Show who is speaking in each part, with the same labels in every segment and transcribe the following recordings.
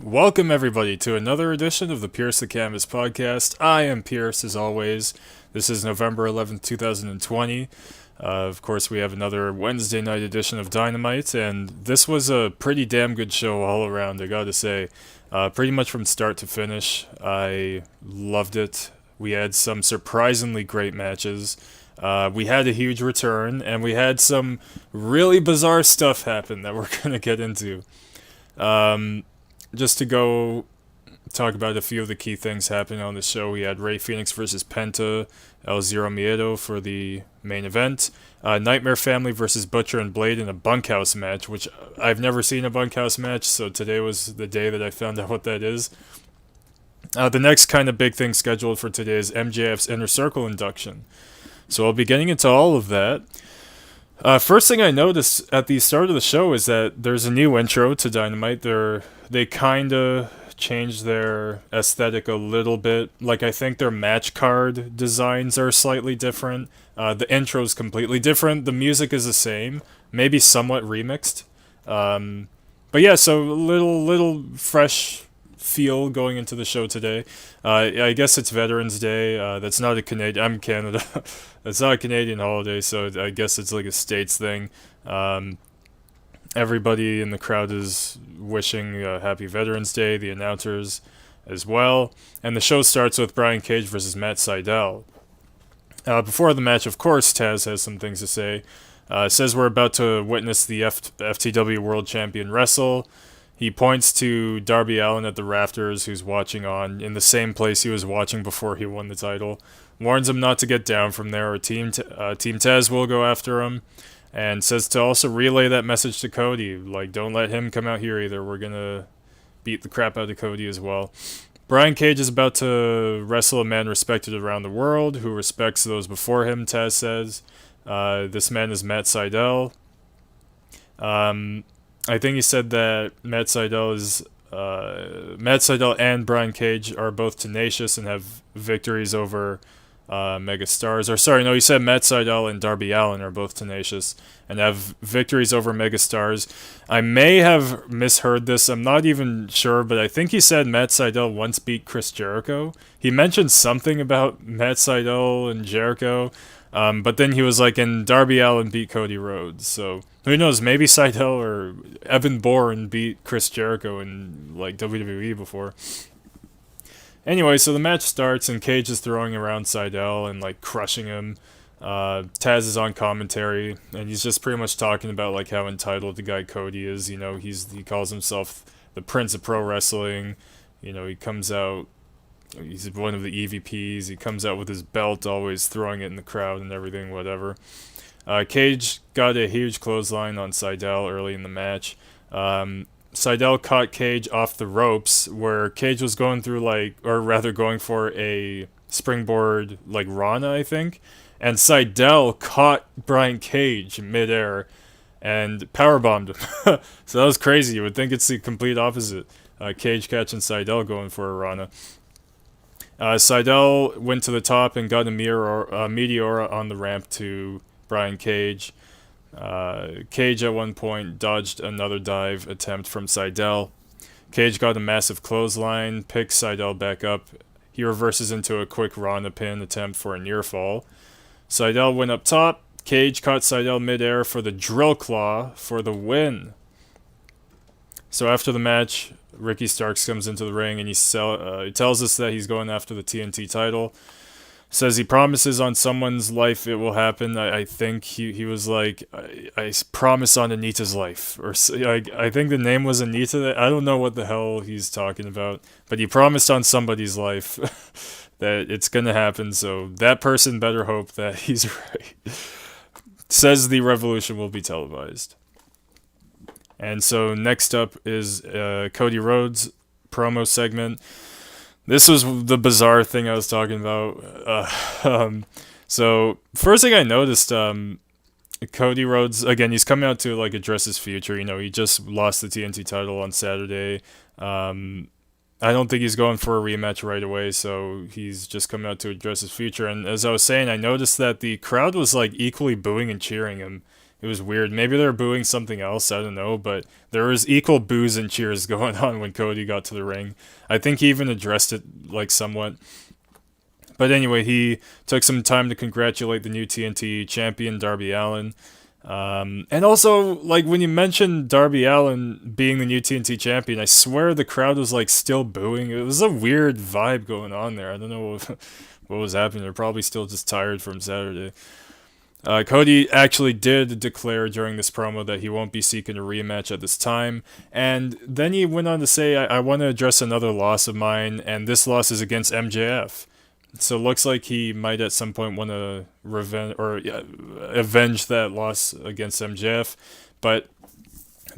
Speaker 1: Welcome, everybody, to another edition of the Pierce the Canvas podcast. I am Pierce, as always. This is November 11th, 2020. Of course, we have another Wednesday night edition of Dynamite, and this was a pretty damn good show all around, I gotta say. Pretty much from start to finish. I loved it. We had some surprisingly great matches. We had a huge return, and we had some really bizarre stuff happen that we're gonna get into. Just to go talk about a few of the key things happening on the show, we had Rey Fenix versus Penta, El Zero Miedo for the main event, Nightmare Family versus Butcher and Blade in a bunkhouse match, which I've never seen a bunkhouse match, so today was the day that I found out what that is. The next kind of big thing scheduled for today is MJF's Inner Circle induction. So I'll be getting into all of that. First thing I noticed at the start of the show is that there's a new intro to Dynamite. They kind of changed their aesthetic a little bit. Like, I think their match card designs are slightly different. The intro is completely different. The music is the same, maybe somewhat remixed. But yeah, so a little fresh feel going into the show today. I guess it's Veterans Day. That's not a Canadian. I'm Canada. That's not a Canadian holiday, so I guess it's like a states thing. Everybody in the crowd is wishing Happy Veterans Day, the announcers as well. And the show starts with Brian Cage versus Matt Sydal. Before the match, of course, Taz has some things to say. Says we're about to witness the FTW World Champion wrestle. He points to Darby Allin at the rafters, who's watching on in the same place he was watching before he won the title. Warns him not to get down from there, or Team Taz will go after him. And says to also relay that message to Cody. Like, don't let him come out here either. We're going to beat the crap out of Cody as well. Brian Cage is about to wrestle a man respected around the world, who respects those before him, Taz says. This man is Matt Sydal. I think he said that Matt Sydal and Brian Cage are both tenacious and have victories over megastars. Or sorry, no, he said Matt Sydal and Darby Allin are both tenacious and have victories over megastars. I may have misheard this. I'm not even sure, but I think he said Matt Sydal once beat Chris Jericho. He mentioned something about Matt Sydal and Jericho, but then he was like, and Darby Allin beat Cody Rhodes. So who knows? Maybe Sydal or Evan Bourne beat Chris Jericho in like WWE before. Anyway, so the match starts and Cage is throwing around Sydal and like crushing him. Taz is on commentary and he's just pretty much talking about like how entitled the guy Cody is. You know, he calls himself the Prince of Pro Wrestling. You know, he comes out, he's one of the EVPs. He comes out with his belt, always throwing it in the crowd and everything, whatever. Cage got a huge clothesline on Sydal early in the match. Sydal caught Cage off the ropes where Cage was going for a springboard like Rana, I think. And Sydal caught Brian Cage midair and powerbombed him. So that was crazy. You would think it's the complete opposite. Cage catching Sydal going for a Rana. Sydal went to the top and got a Meteora on the ramp to Brian Cage. Cage at one point dodged another dive attempt from Sydal. Cage got a massive clothesline, picks Sydal back up. He reverses into a quick Rana pin attempt for a near fall. Sydal went up top. Cage caught Sydal midair for the drill claw for the win. So after the match, Ricky Starks comes into the ring and he tells us that he's going after the TNT title. Says he promises on someone's life it will happen. I think he was like, I promise on Anita's life. Or I think the name was Anita. I don't know what the hell he's talking about. But he promised on somebody's life that it's going to happen. So that person better hope that he's right. Says the revolution will be televised. And so next up is Cody Rhodes promo segment. This was the bizarre thing I was talking about. So first thing I noticed, Cody Rhodes again. He's coming out to like address his future. He just lost the TNT title on Saturday. I don't think he's going for a rematch right away, so he's just coming out to address his future. And as I was saying, I noticed that the crowd was like equally booing and cheering him. It was weird. Maybe they're booing something else. I don't know, but there was equal boos and cheers going on when Cody got to the ring. I think he even addressed it like somewhat. But anyway, he took some time to congratulate the new TNT champion, Darby Allin. And also, like, when you mentioned Darby Allin being the new TNT champion, I swear the crowd was, like, still booing. It was a weird vibe going on there. I don't know what was happening. They're probably still just tired from Saturday. Cody actually did declare during this promo that he won't be seeking a rematch at this time. And then he went on to say, I want to address another loss of mine, and this loss is against MJF. So it looks like he might at some point want to avenge that loss against MJF. But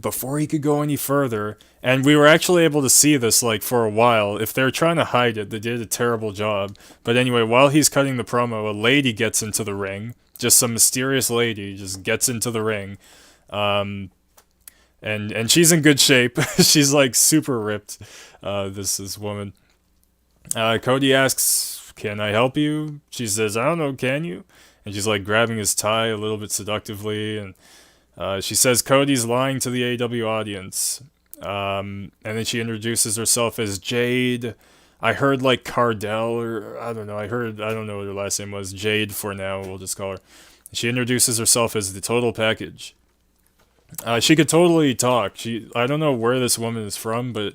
Speaker 1: before he could go any further, and we were actually able to see this like for a while. If they're trying to hide it, they did a terrible job. But anyway, while he's cutting the promo, a lady gets into the ring. Just some mysterious lady just gets into the ring. And she's in good shape. She's like super ripped, this woman. Cody asks, "Can I help you?" She says, "I don't know, can you?" And she's like grabbing his tie a little bit seductively. And she says Cody's lying to the AEW audience. And then she introduces herself as Jade. I heard like Cardell, or I don't know. I don't know what her last name was. Jade for now, we'll just call her. She introduces herself as the total package. She could totally talk. I don't know where this woman is from, but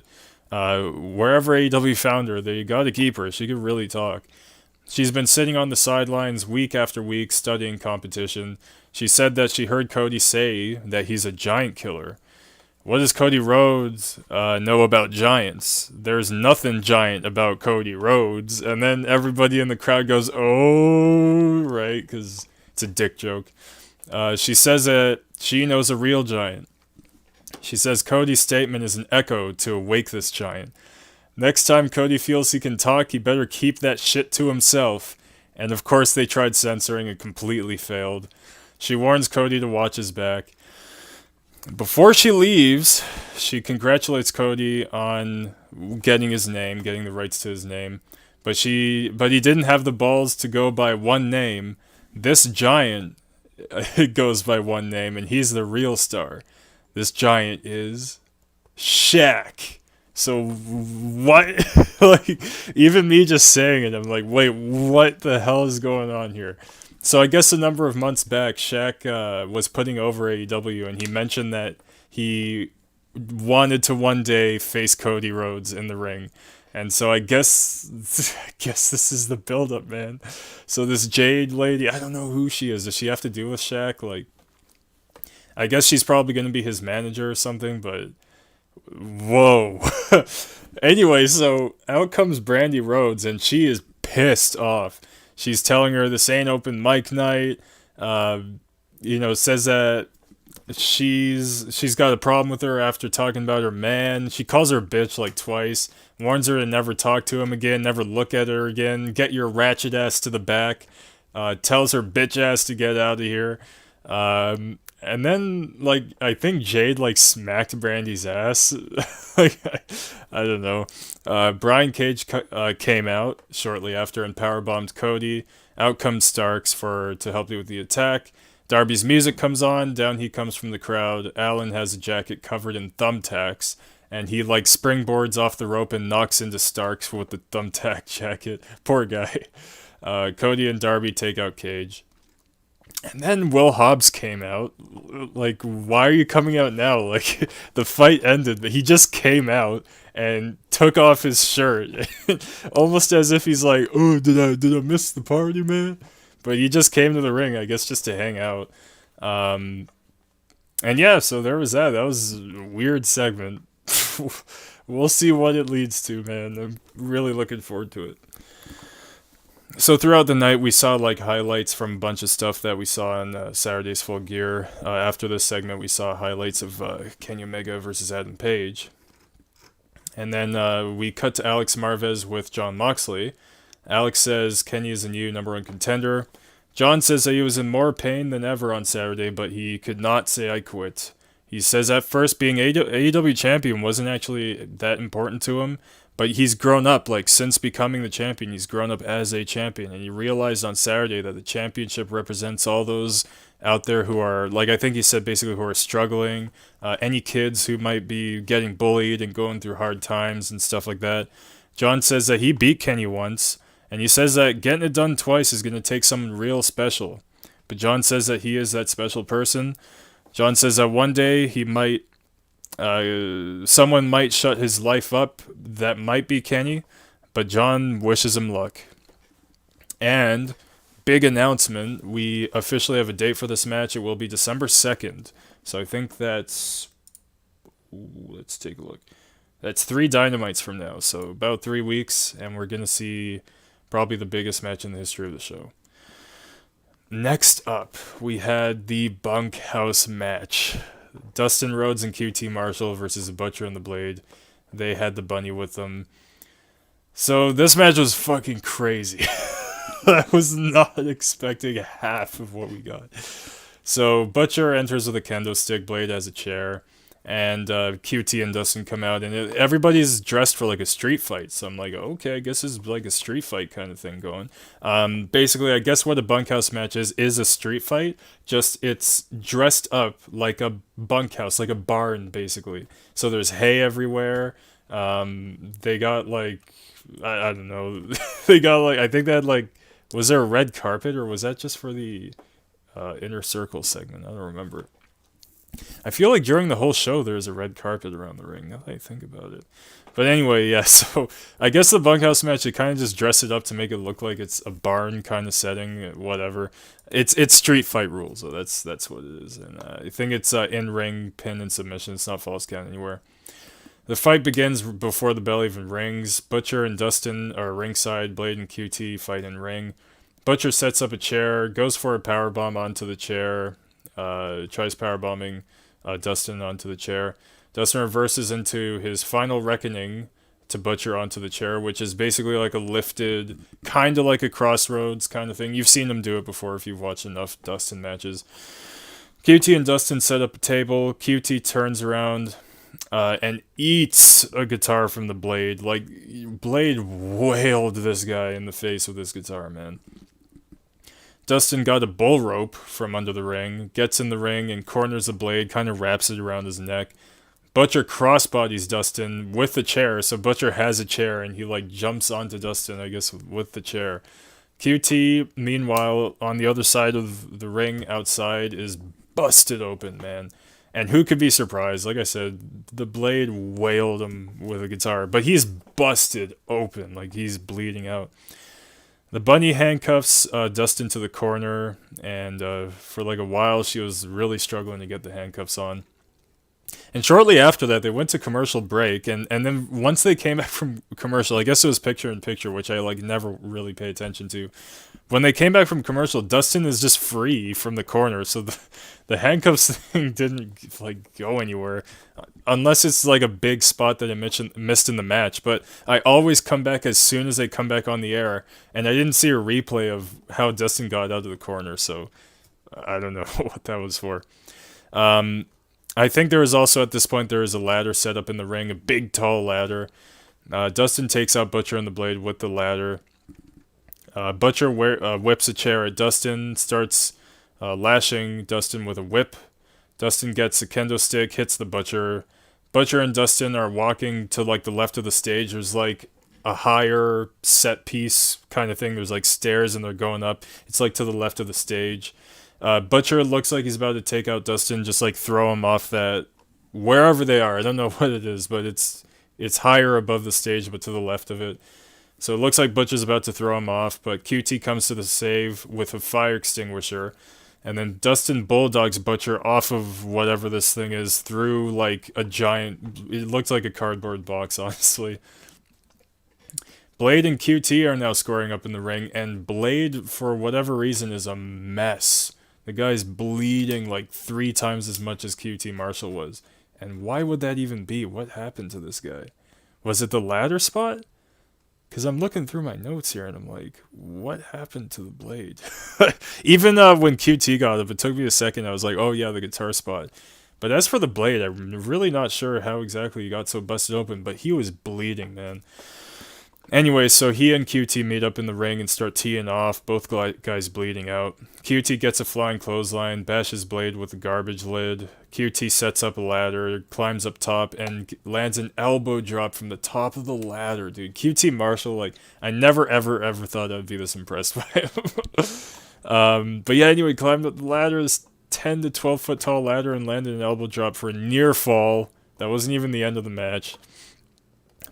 Speaker 1: wherever AEW found her, they got to keep her. She could really talk. She's been sitting on the sidelines week after week studying competition. She said that she heard Cody say that he's a giant killer. What does Cody Rhodes know about giants? There's nothing giant about Cody Rhodes. And then everybody in the crowd goes, "Oh, right," because it's a dick joke. She says that she knows a real giant. She says Cody's statement is an echo to awake this giant. Next time Cody feels he can talk, he better keep that shit to himself. And of course they tried censoring and completely failed. She warns Cody to watch his back. Before she leaves, she congratulates Cody on getting the rights to his name. But he didn't have the balls to go by one name. This giant goes by one name, and he's the real star. This giant is Shaq. So what? Like, even me just saying it, I'm like, wait, what the hell is going on here? So I guess a number of months back, Shaq was putting over AEW, and he mentioned that he wanted to one day face Cody Rhodes in the ring. And so I guess this is the build-up, man. So this Jade lady, I don't know who she is. Does she have to do with Shaq? Like, I guess she's probably going to be his manager or something, but whoa. Anyway, so out comes Brandy Rhodes, and she is pissed off. She's telling her this ain't open mic night. Says that she's got a problem with her after talking about her man. She calls her a bitch like twice. Warns her to never talk to him again, never look at her again. Get your ratchet ass to the back. Tells her bitch ass to get out of here. And then, like, I think Jade, like, smacked Brandy's ass. Like, I don't know. Brian Cage came out shortly after and powerbombed Cody. Out comes Starks to help you with the attack. Darby's music comes on. Down he comes from the crowd. Allin has a jacket covered in thumbtacks. And he, like, springboards off the rope and knocks into Starks with the thumbtack jacket. Poor guy. Cody and Darby take out Cage. And then Will Hobbs came out. Like, why are you coming out now? Like, the fight ended, but he just came out and took off his shirt. Almost as if he's like, "Oh, did I miss the party, man?" But he just came to the ring, I guess, just to hang out. And yeah, so there was that. That was a weird segment. We'll see what it leads to, man. I'm really looking forward to it. So throughout the night, we saw like highlights from a bunch of stuff that we saw on Saturday's Full Gear. After this segment, we saw highlights of Kenny Omega versus Adam Page. And then we cut to Alex Marvez with John Moxley. Alex says Kenny is a new number one contender. John says that he was in more pain than ever on Saturday, but he could not say I quit. He says at first being AEW champion wasn't actually that important to him, but he's grown up, like since becoming the champion, he's grown up as a champion, and he realized on Saturday that the championship represents all those out there who are, like I think he said basically, who are struggling, any kids who might be getting bullied and going through hard times and stuff like that. John says that he beat Kenny once, and he says that getting it done twice is going to take someone real special. But John says that he is that special person. John says that one day he might, someone might shut his life up. That might be Kenny, but John wishes him luck. And big announcement, we officially have a date for this match. It will be December 2nd. So I think that's, let's take a look. That's 3 Dynamites from now, so about 3 weeks, and we're going to see probably the biggest match in the history of the show. Next up, we had the bunkhouse match. Dustin Rhodes and QT Marshall versus the Butcher and the Blade. They had the bunny with them. So this match was fucking crazy. I was not expecting half of what we got. So Butcher enters with a kendo stick, Blade has a chair, and QT and Dustin come out, and everybody's dressed for like a street fight. So I'm like, okay, I guess it's like a street fight kind of thing going. Basically, I guess what a bunkhouse match is a street fight. Just it's dressed up like a bunkhouse, like a barn, basically. So there's hay everywhere. They got like, I don't know. They got like, I think they had like, was there a red carpet, or was that just for the Inner Circle segment? I don't remember. I feel like during the whole show there's a red carpet around the ring, now that I think about it. But anyway, yeah, so I guess the bunkhouse match, they kind of just dress it up to make it look like it's a barn kind of setting, whatever. It's street fight rules, so that's what it is. And I think it's in-ring pin and submission. It's not false count anywhere. The fight begins before the bell even rings. Butcher and Dustin are ringside. Blade and QT fight in ring. Butcher sets up a chair, goes for a powerbomb onto the chair, tries powerbombing Dustin onto the chair. Dustin reverses into his final reckoning to Butcher onto the chair, which is basically like a lifted, kind of like a Crossroads kind of thing. You've seen them do it before if you've watched enough Dustin matches. QT and Dustin set up a table. QT turns around and eats a guitar from the Blade. Like, Blade wailed this guy in the face with this guitar, man. Dustin got a bull rope from under the ring, gets in the ring and corners the Blade, kind of wraps it around his neck. Butcher crossbodies Dustin with the chair, so Butcher has a chair and he like jumps onto Dustin, I guess, with the chair. QT, meanwhile, on the other side of the ring outside, is busted open, man. And who could be surprised? Like I said, the Blade wailed him with a guitar, but he's busted open, like he's bleeding out. The bunny handcuffs Dustin to the corner, and for like a while she was really struggling to get the handcuffs on. And shortly after that, they went to commercial break, and then once they came back from commercial, I guess it was picture in picture, which I like never really pay attention to. When they came back from commercial, Dustin is just free from the corner, so the handcuffs thing didn't like go anywhere, unless it's like a big spot that I missed in the match. But I always come back as soon as they come back on the air, and I didn't see a replay of how Dustin got out of the corner, so I don't know what that was for. I think there was also, at this point, there was a ladder set up in the ring, a big tall ladder. Dustin takes out Butcher and the Blade with the ladder. Butcher whips a chair at Dustin, starts lashing Dustin with a whip. Dustin gets a kendo stick, hits the Butcher. Butcher and Dustin are walking to like the left of the stage. There's like a higher set piece kind of thing. There's like stairs and they're going up. It's like to the left of the stage. Butcher looks like he's about to take out Dustin, just like throw him off that, wherever they are. I don't know what it is, but it's higher above the stage, but to the left of it. So it looks like Butcher's about to throw him off, but QT comes to the save with a fire extinguisher, and then Dustin bulldogs Butcher off of whatever this thing is through like a giant, it looked like a cardboard box, honestly. Blade and QT are now scoring up in the ring, and Blade, for whatever reason, is a mess. The guy's bleeding like 3 times as much as QT Marshall was. And why would that even be? What happened to this guy? Was it the ladder spot? Because I'm looking through my notes here and I'm like, what happened to the Blade? Even when QT got up, it took me a second. I was like, oh yeah, the guitar spot. But as for the Blade, I'm really not sure how exactly he got so busted open, but he was bleeding, man. Anyway, so he and QT meet up in the ring and start teeing off, both guys bleeding out. QT gets a flying clothesline, bashes Blade with a garbage lid. QT sets up a ladder, climbs up top, and lands an elbow drop from the top of the ladder, dude. QT Marshall, like, I never, ever, ever thought I'd be this impressed by him. But yeah, anyway, climbed up the ladder, this 10 to 12 foot tall ladder, and landed an elbow drop for a near fall. That wasn't even the end of the match.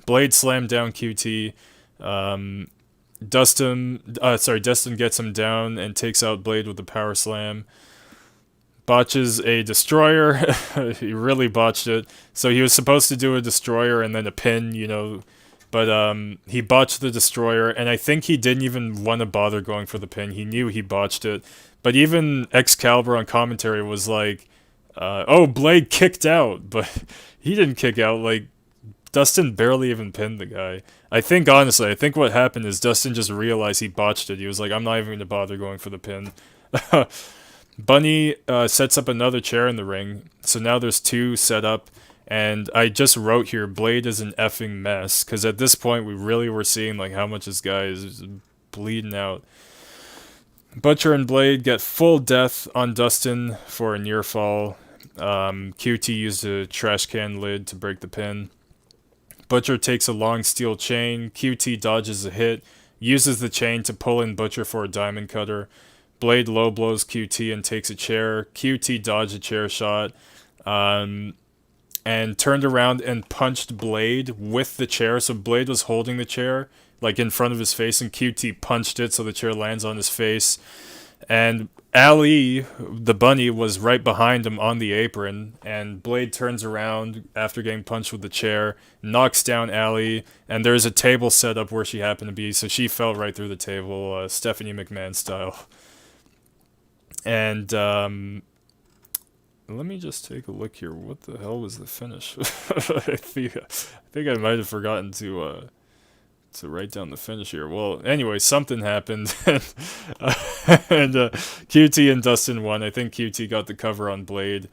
Speaker 1: Blade slammed down QT. Dustin gets him down and takes out Blade with a power slam. Botches a destroyer. He really botched it. So he was supposed to do a destroyer and then a pin, but he botched the destroyer, and I think he didn't even want to bother going for the pin. He knew he botched it. But even Excalibur on commentary was like, oh, Blade kicked out, but he didn't kick out. Like, Dustin barely even pinned the guy. I think what happened is Dustin just realized he botched it. He was like, I'm not even going to bother going for the pin. Bunny sets up another chair in the ring. So now there's 2 set up. And I just wrote here, Blade is an effing mess. Because at this point, we really were seeing like how much this guy is bleeding out. Butcher and Blade get full death on Dustin for a near fall. QT used a trash can lid to break the pin. Butcher takes a long steel chain. QT dodges a hit, uses the chain to pull in Butcher for a diamond cutter. Blade low blows QT and takes a chair. QT dodged a chair shot, and turned around and punched Blade with the chair. So Blade was holding the chair like in front of his face, and QT punched it so the chair lands on his face. And Ali, the bunny, was right behind him on the apron, and Blade turns around after getting punched with the chair, knocks down Ali, and there's a table set up where she happened to be, so she fell right through the table, Stephanie McMahon style. And let me just take a look here. What the hell was the finish? I think I might have forgotten to write down the finish here. Well, anyway, something happened, and QT and Dustin won. I think QT got the cover on Blade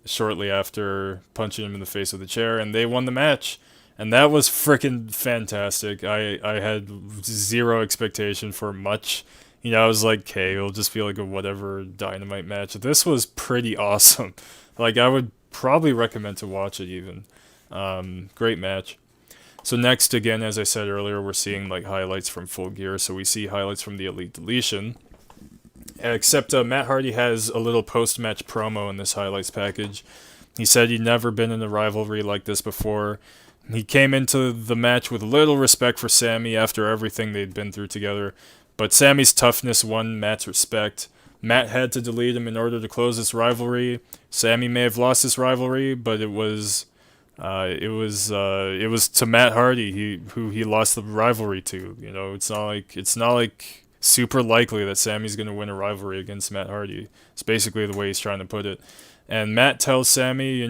Speaker 1: shortly after punching him in the face with the chair, and they won the match. And that was freaking fantastic. I had zero expectation for much. I was like, okay, it'll just be like a whatever Dynamite match. This was pretty awesome. Like, I would probably recommend to watch it even. Great match. So next, again, as I said earlier, we're seeing like highlights from Full Gear. So we see highlights from the Elite Deletion. Except Matt Hardy has a little post-match promo in this highlights package. He said he'd never been in a rivalry like this before. He came into the match with little respect for Sammy after everything they'd been through together. But Sammy's toughness won Matt's respect. Matt had to delete him in order to close this rivalry. Sammy may have lost this rivalry, but it was to Matt Hardy who he lost the rivalry to. It's not like super likely that Sammy's going to win a rivalry against Matt Hardy. It's basically the way he's trying to put it. And Matt tells Sammy,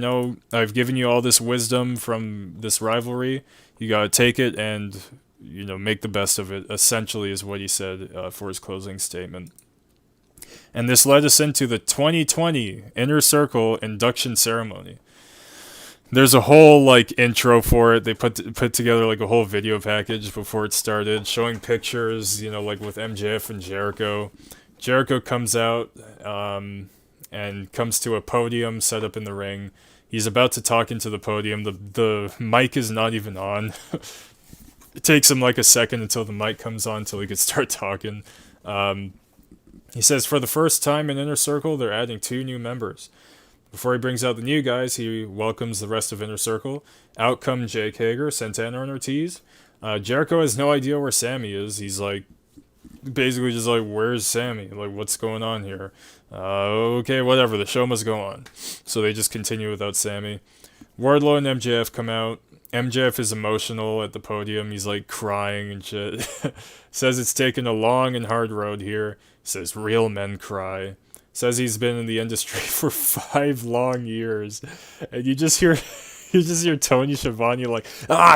Speaker 1: I've given you all this wisdom from this rivalry. You got to take it and make the best of it, essentially, is what he said for his closing statement. And this led us into the 2020 Inner Circle induction ceremony. There's a whole intro for it. They put together a whole video package before it started, showing pictures, with MJF and Jericho. Jericho comes out and comes to a podium set up in the ring. He's about to talk into the podium. The mic is not even on. It takes him a second until the mic comes on until he can start talking. He says, for the first time in Inner Circle, they're adding 2 new members. Before he brings out the new guys, he welcomes the rest of Inner Circle. Out come Jake Hager, Santana, and Ortiz. Jericho has no idea where Sammy is. He's basically just where's Sammy? What's going on here? Okay, whatever. The show must go on. So they just continue without Sammy. Wardlow and MJF come out. MJF is emotional at the podium. He's like crying and shit. Says it's taken a long and hard road here. Says real men cry. Says he's been in the industry for 5 long years. And you just hear Tony Schiavone like,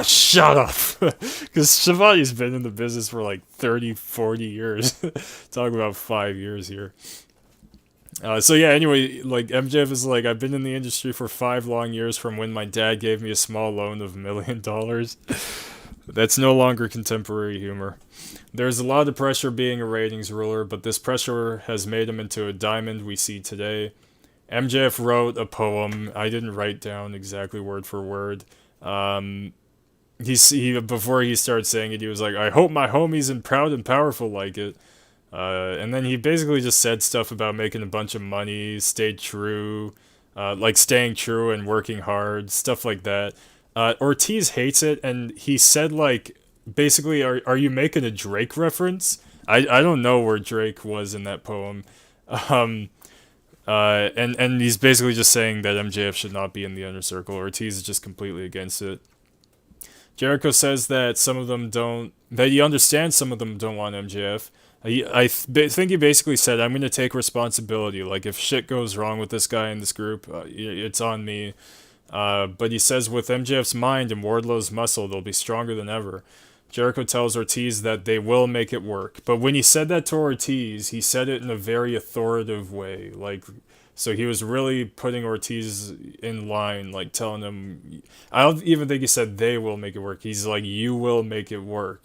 Speaker 1: shut up. Because Schiavone's been in the business for like 30, 40 years. Talk about 5 years here. So yeah, anyway, like MJF is like, I've been in the industry for 5 long years from when my dad gave me a small loan of $1 million. That's no longer contemporary humor. There's a lot of pressure being a ratings ruler, but this pressure has made him into a diamond we see today. MJF wrote a poem. I didn't write down exactly word for word. Before he started saying it, he was like, "I hope my homies and proud and powerful like it." And then he basically just said stuff about making a bunch of money, stayed true, like staying true and working hard, stuff like that. Ortiz hates it, and he said like, basically, are you making a Drake reference? I don't know where Drake was in that poem. Um, and he's basically just saying that MJF should not be in the inner circle. Ortiz is just completely against it. Jericho says that that he understands some of them don't want MJF. Think he basically said, I'm going to take responsibility. Like, if shit goes wrong with this guy in this group, it's on me. But he says with MJF's mind and Wardlow's muscle, they'll be stronger than ever. Jericho tells Ortiz that they will make it work. But when he said that to Ortiz, he said it in a very authoritative way. Like, so he was really putting Ortiz in line, like telling him, I don't even think he said they will make it work. He's like, you will make it work.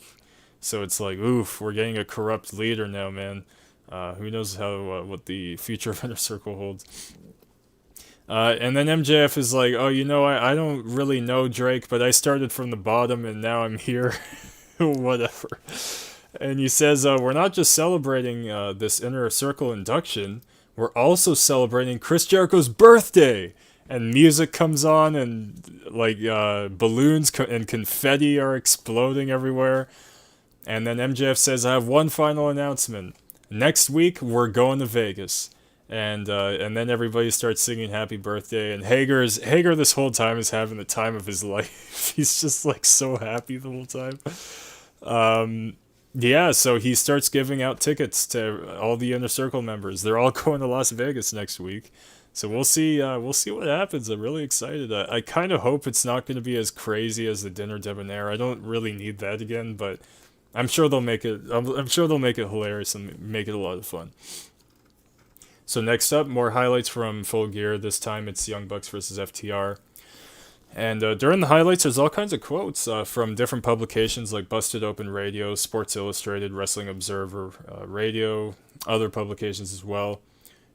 Speaker 1: So it's like, oof, we're getting a corrupt leader now, man. Who knows what the future of Inner Circle holds. And then MJF is like, oh, I don't really know Drake, but I started from the bottom and now I'm here. Whatever. And he says, we're not just celebrating this Inner Circle induction, we're also celebrating Chris Jericho's birthday. And music comes on and like balloons and confetti are exploding everywhere. And then MJF says, I have one final announcement. Next week, we're going to Vegas. And then everybody starts singing happy birthday. And Hager this whole time is having the time of his life. He's just like so happy the whole time. Yeah, so he starts giving out tickets to all the Inner Circle members. They're all going to Las Vegas next week. So we'll see what happens. I'm really excited. I kind of hope it's not going to be as crazy as the Dinner Debonair. I don't really need that again, but I'm sure they'll make it. I'm sure they'll make it hilarious and make it a lot of fun. So next up, more highlights from Full Gear. This time it's Young Bucks versus FTR. And during the highlights, there's all kinds of quotes from different publications like Busted Open Radio, Sports Illustrated, Wrestling Observer Radio, other publications as well.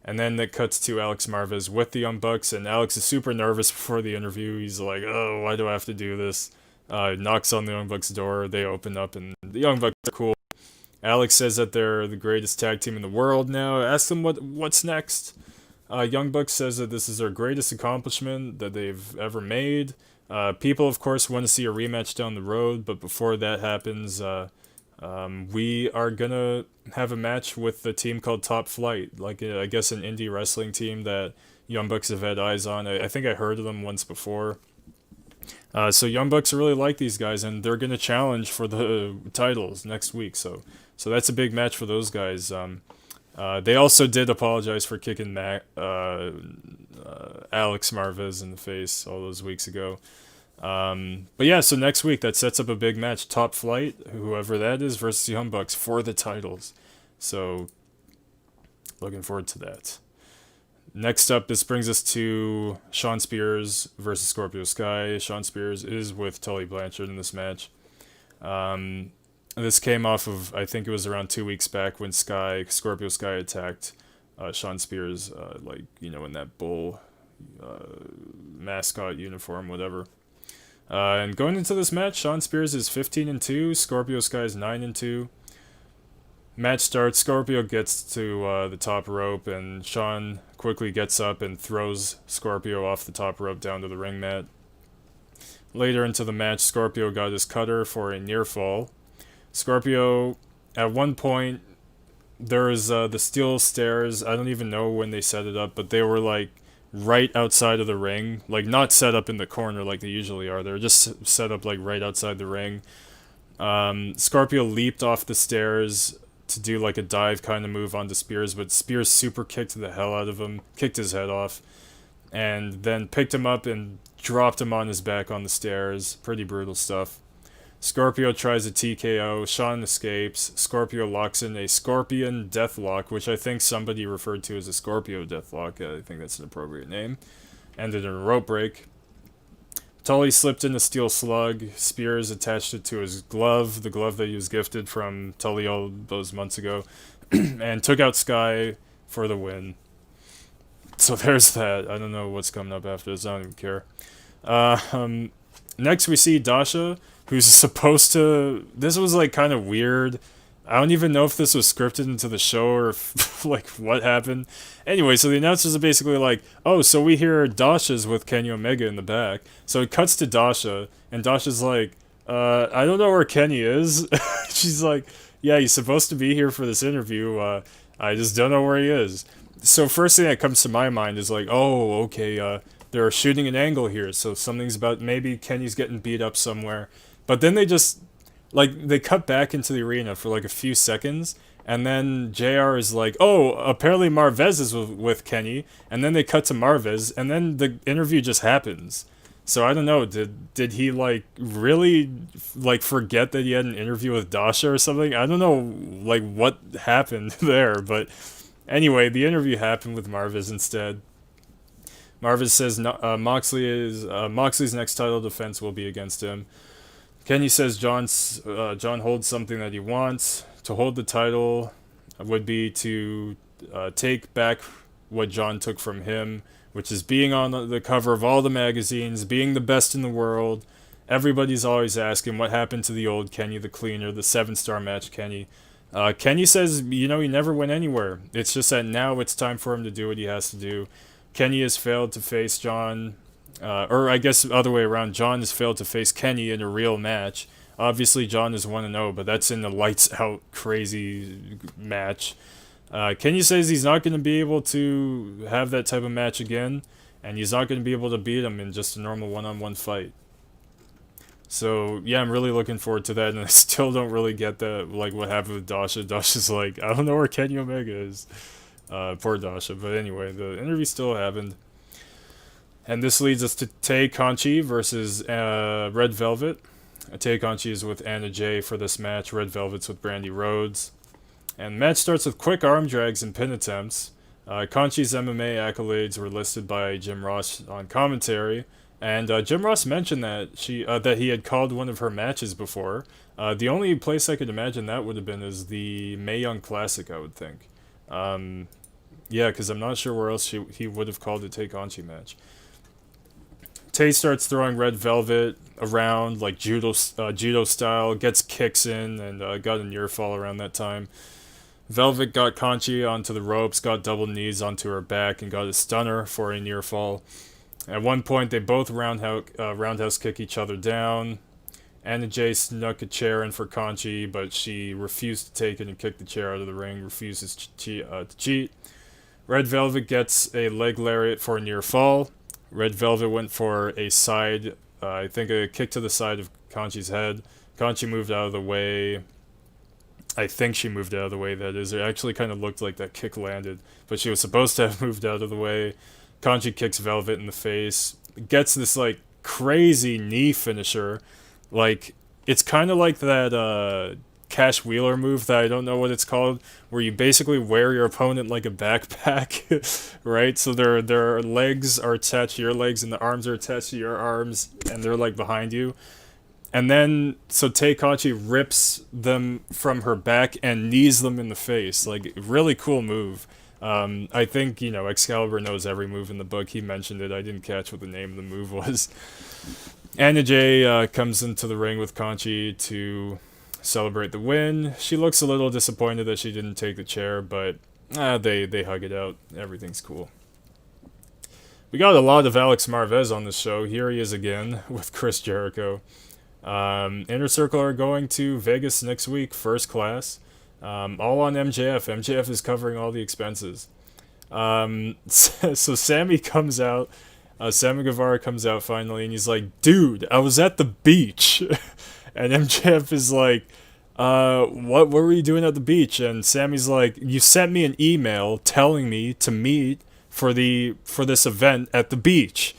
Speaker 1: And then it cuts to Alex Marvez with the Young Bucks, and Alex is super nervous before the interview. He's like, oh, why do I have to do this? Knocks on the Young Bucks' door. They open up, and the Young Bucks are cool. Alex says that they're the greatest tag team in the world now. Asks them what's next. Young Bucks says that this is their greatest accomplishment that they've ever made. People, of course, want to see a rematch down the road, but before that happens, we are going to have a match with the team called Top Flight, like I guess an indie wrestling team that Young Bucks have had eyes on. I think I heard of them once before. So Young Bucks really like these guys, and they're going to challenge for the titles next week. So that's a big match for those guys. They also did apologize for kicking Alex Marvez in the face all those weeks ago. But yeah, so next week that sets up a big match. Top Flight, whoever that is, versus Young Bucks for the titles. So looking forward to that. Next up, this brings us to Shawn Spears versus Scorpio Sky. Shawn Spears is with Tully Blanchard in this match. This came off of, I think it was around 2 weeks back when Scorpio Sky attacked Shawn Spears, in that bull mascot uniform, whatever. And going into this match, Shawn Spears is 15-2, Scorpio Sky is 9-2. Match starts, Scorpio gets to the top rope, and Shawn quickly gets up and throws Scorpio off the top rope down to the ring mat. Later into the match, Scorpio got his cutter for a near fall. Scorpio, at one point, there's the steel stairs. I don't even know when they set it up, but they were like right outside of the ring, like not set up in the corner like they usually are. They're just set up like right outside the ring. Scorpio leaped off the stairs to do like a dive kind of move onto Spears, but Spears super kicked the hell out of him, kicked his head off, and then picked him up and dropped him on his back on the stairs. Pretty brutal stuff. Scorpio tries a TKO. Shawn escapes. Scorpio locks in a Scorpion Deathlock, which I think somebody referred to as a Scorpio Deathlock. I think that's an appropriate name. Ended in a rope break. Tully slipped in a steel slug. Spears attached it to his glove, the glove that he was gifted from Tully all those months ago, and took out Sky for the win. So there's that. I don't know what's coming up after this. I don't even care. Next we see Dasha, who's supposed to... This was like kind of weird. I don't even know if this was scripted into the show or if, like what happened. Anyway, so the announcers are basically like, oh, so we hear Dasha's with Kenny Omega in the back. So it cuts to Dasha, and Dasha's like, I don't know where Kenny is. She's like, yeah, he's supposed to be here for this interview. I just don't know where he is. So first thing that comes to my mind is like, oh, okay, they're shooting an angle here, so something's about maybe Kenny's getting beat up somewhere. But then they just... Like, they cut back into the arena for like a few seconds, and then JR is like, oh, apparently Marvez is with Kenny, and then they cut to Marvez, and then the interview just happens. So I don't know, did he like really like forget that he had an interview with Dasha or something? I don't know like what happened there, but anyway, the interview happened with Marvez instead. Marvez says Moxley's next title defense will be against him. Kenny says John holds something that he wants. To hold the title would be to take back what John took from him, which is being on the cover of all the magazines, being the best in the world. Everybody's always asking what happened to the old Kenny the Cleaner, the 7-star match Kenny. Kenny says, he never went anywhere. It's just that now it's time for him to do what he has to do. Kenny has failed to face John... or I guess the other way around, John has failed to face Kenny in a real match. Obviously, John is 1-0, but that's in the lights-out crazy match. Kenny says he's not going to be able to have that type of match again, and he's not going to be able to beat him in just a normal one-on-one fight. So, yeah, I'm really looking forward to that, and I still don't really get that, like, what happened with Dasha. Dasha's like, I don't know where Kenny Omega is. Poor Dasha. But anyway, the interview still happened. And this leads us to Tay Conchi versus Red Velvet. Tay Conchi is with Anna Jay for this match. Red Velvet's with Brandy Rhodes. And the match starts with quick arm drags and pin attempts. Conchi's MMA accolades were listed by Jim Ross on commentary. And Jim Ross mentioned that that he had called one of her matches before. The only place I could imagine that would have been is the Mae Young Classic, I would think. Yeah, because I'm not sure where else he would have called a Tay Conchi match. Tay starts throwing Red Velvet around like judo style, gets kicks in, and got a near fall around that time. Velvet got Conchi onto the ropes, got double knees onto her back, and got a stunner for a near fall. At one point, they both roundhouse kick each other down. Anna Jay snuck a chair in for Conchi, but she refused to take it and kicked the chair out of the ring, refuses to cheat. Red Velvet gets a leg lariat for a near fall. Red Velvet went for a side, I think a kick to the side of Conchi's head. Conchi moved out of the way. I think she moved out of the way, that is. It actually kind of looked like that kick landed, but she was supposed to have moved out of the way. Conchi kicks Velvet in the face. Gets this, like, crazy knee finisher. Like, it's kind of like that, Cash Wheeler move that I don't know what it's called, where you basically wear your opponent like a backpack, right? So their legs are attached to your legs and the arms are attached to your arms and they're like behind you. And then, so Tay Conchi rips them from her back and knees them in the face. Like, really cool move. I think, Excalibur knows every move in the book. He mentioned it. I didn't catch what the name of the move was. Anna Jay comes into the ring with Conchi to celebrate the win. She looks a little disappointed that she didn't take the chair, but they hug it out. Everything's cool. We got a lot of Alex Marvez on the show. Here he is again with Chris Jericho. Inner Circle are going to Vegas next week, first class. All on MJF. MJF is covering all the expenses. So Sammy comes out. Sammy Guevara comes out finally, and he's like, "Dude, I was at the beach," and MJF is like, what were you doing at the beach?" And Sammy's like, "You sent me an email telling me to meet for this event at the beach."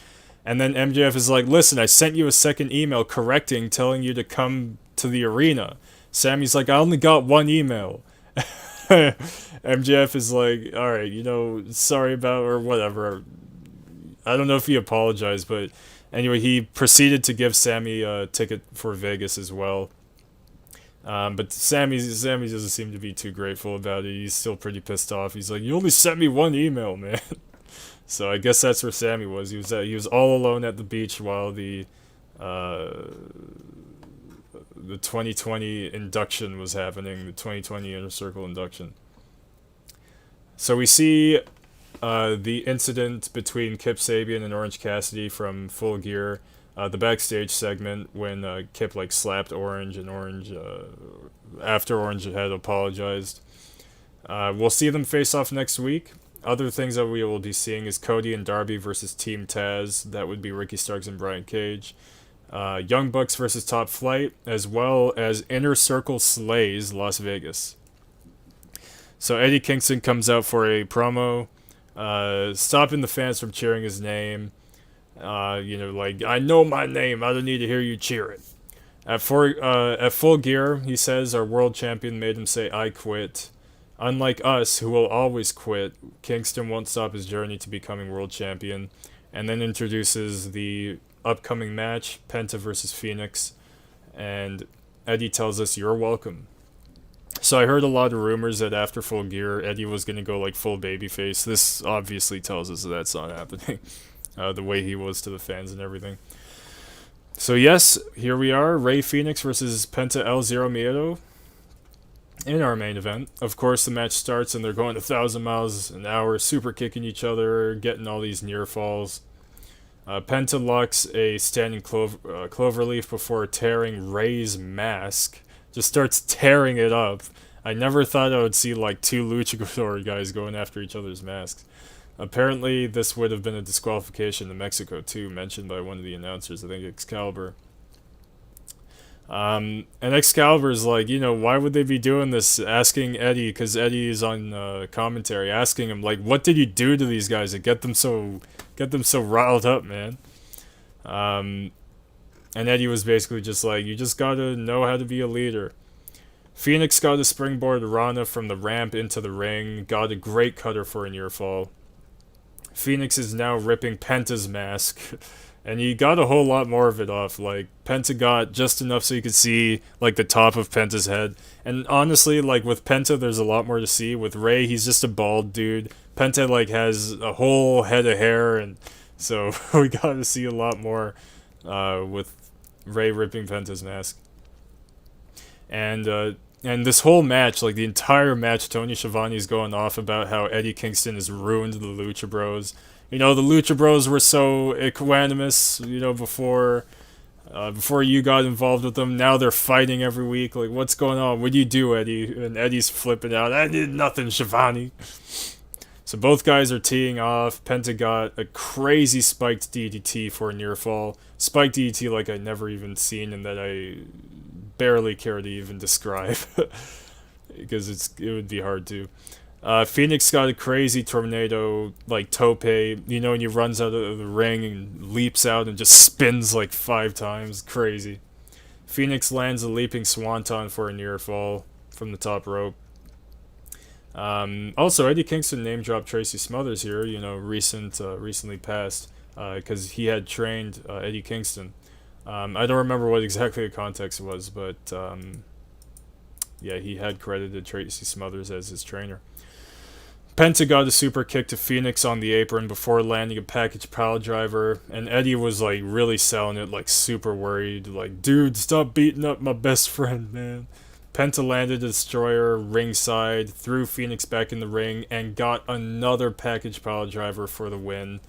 Speaker 1: And then MJF is like, "Listen, I sent you a second email correcting, telling you to come to the arena." Sammy's like, "I only got one email." MJF is like, "All right, sorry about," or whatever. I don't know if he apologized, but anyway, he proceeded to give Sammy a ticket for Vegas as well. But Sammy doesn't seem to be too grateful about it. He's still pretty pissed off. He's like, "You only sent me one email, man." So I guess that's where Sammy was. He was all alone at the beach while uh, the 2020 induction was happening. The 2020 Inner Circle induction. So we see the incident between Kip Sabian and Orange Cassidy from Full Gear, the backstage segment when Kip like slapped Orange, and Orange after Orange had apologized. We'll see them face off next week. Other things that we will be seeing is Cody and Darby versus Team Taz. That would be Ricky Starks and Brian Cage. Young Bucks versus Top Flight, as well as Inner Circle Slays Las Vegas. So Eddie Kingston comes out for a promo, stopping the fans from cheering his name. Like, "I know my name. I don't need to hear you cheer it." At Full Gear, he says our world champion made him say, "I quit." Unlike us, who will always quit, Kingston won't stop his journey to becoming world champion, and then introduces the upcoming match, Penta versus Phoenix, and Eddie tells us, "You're welcome." So I heard a lot of rumors that after Full Gear, Eddie was going to go like full babyface. This obviously tells us that that's not happening, the way he was to the fans and everything. So yes, here we are, Rey Fenix versus Penta El Zero Miedo in our main event. Of course, the match starts and they're going 1,000 miles an hour, super kicking each other, getting all these near falls. Penta locks a standing cloverleaf before tearing Rey's mask. Just starts tearing it up. I never thought I would see like two luchador guys going after each other's masks. Apparently, this would have been a disqualification in Mexico too, mentioned by one of the announcers, I think Excalibur. And Excalibur's like, why would they be doing this? Asking Eddie, because Eddie is on commentary, asking him like, what did you do to these guys to get them so riled up, man? And Eddie was basically just like, you just gotta know how to be a leader. Phoenix got a springboard Rana from the ramp into the ring, got a great cutter for a near fall. Phoenix is now ripping Penta's mask, and he got a whole lot more of it off. Like, Penta got just enough so you could see, like, the top of Penta's head. And honestly, like, with Penta, there's a lot more to see. With Rey, he's just a bald dude. Penta, like, has a whole head of hair, and so we got to see a lot more with Rey ripping Penta's mask. And this whole match, like the entire match, Tony Schiavone's going off about how Eddie Kingston has ruined the Lucha Bros. The Lucha Bros were so equanimous, before you got involved with them. Now they're fighting every week. Like, what's going on? What do you do, Eddie? And Eddie's flipping out. "I did nothing, Schiavone." So both guys are teeing off. Penta got a crazy spiked DDT for a near fall. Spiked DDT like I never even seen, and that I barely care to even describe because it would be hard to. Phoenix got a crazy tornado, like tope, and he runs out of the ring and leaps out and just spins like 5 times. Crazy. Phoenix lands a leaping swanton for a near fall from the top rope. Also, Eddie Kingston name dropped Tracy Smothers here, recently passed, because he had trained Eddie Kingston. I don't remember what exactly the context was, but yeah, he had credited Tracy Smothers as his trainer. Penta got a super kick to Phoenix on the apron before landing a package pile driver, and Eddie was like really selling it, like super worried, like, "Dude, stop beating up my best friend, man." Penta landed a destroyer ringside, threw Phoenix back in the ring, and got another package pile driver for the win.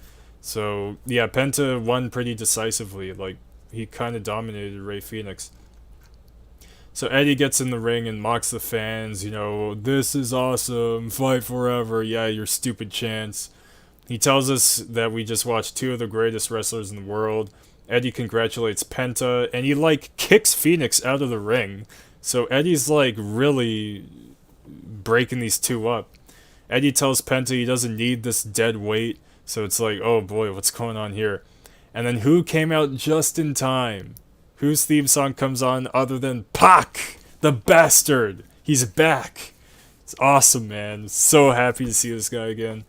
Speaker 1: So yeah, Penta won pretty decisively. Like, he kind of dominated Rey Fenix. So Eddie gets in the ring and mocks the fans, this is awesome, fight forever, yeah, your stupid chants. He tells us that we just watched two of the greatest wrestlers in the world. Eddie congratulates Penta, and he, kicks Phoenix out of the ring. So Eddie's, really breaking these two up. Eddie tells Penta he doesn't need this dead weight, so it's like, oh boy, what's going on here? And then who came out just in time? Whose theme song comes on other than Pac, the bastard? He's back. It's awesome, man. So happy to see this guy again.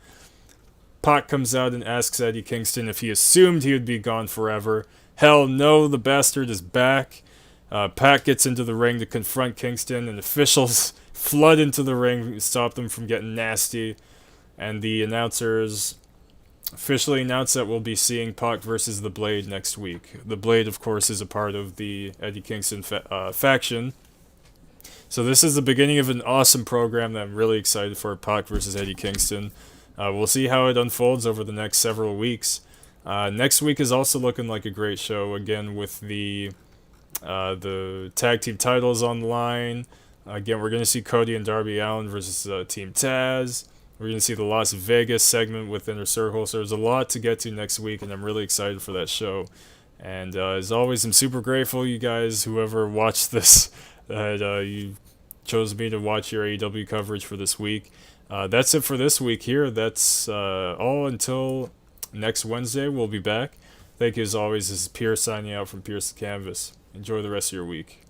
Speaker 1: Pac comes out and asks Eddie Kingston if he assumed he would be gone forever. Hell no, the bastard is back. Pac gets into the ring to confront Kingston, and officials flood into the ring to stop them from getting nasty. And the announcers officially announced that we'll be seeing Pac versus The Blade next week. The Blade, of course, is a part of the Eddie Kingston faction. So this is the beginning of an awesome program that I'm really excited for, Pac versus Eddie Kingston. We'll see how it unfolds over the next several weeks. Next week is also looking like a great show, again, with the tag team titles on the line. Again, we're going to see Cody and Darby Allin versus Team Taz. We're going to see the Las Vegas segment with Inner Circle. So there's a lot to get to next week, and I'm really excited for that show. And as always, I'm super grateful, you guys, whoever watched this, that you chose me to watch your AEW coverage for this week. That's it for this week here. That's all until next Wednesday. We'll be back. Thank you as always. This is Pierce signing out from Pierce the Canvas. Enjoy the rest of your week.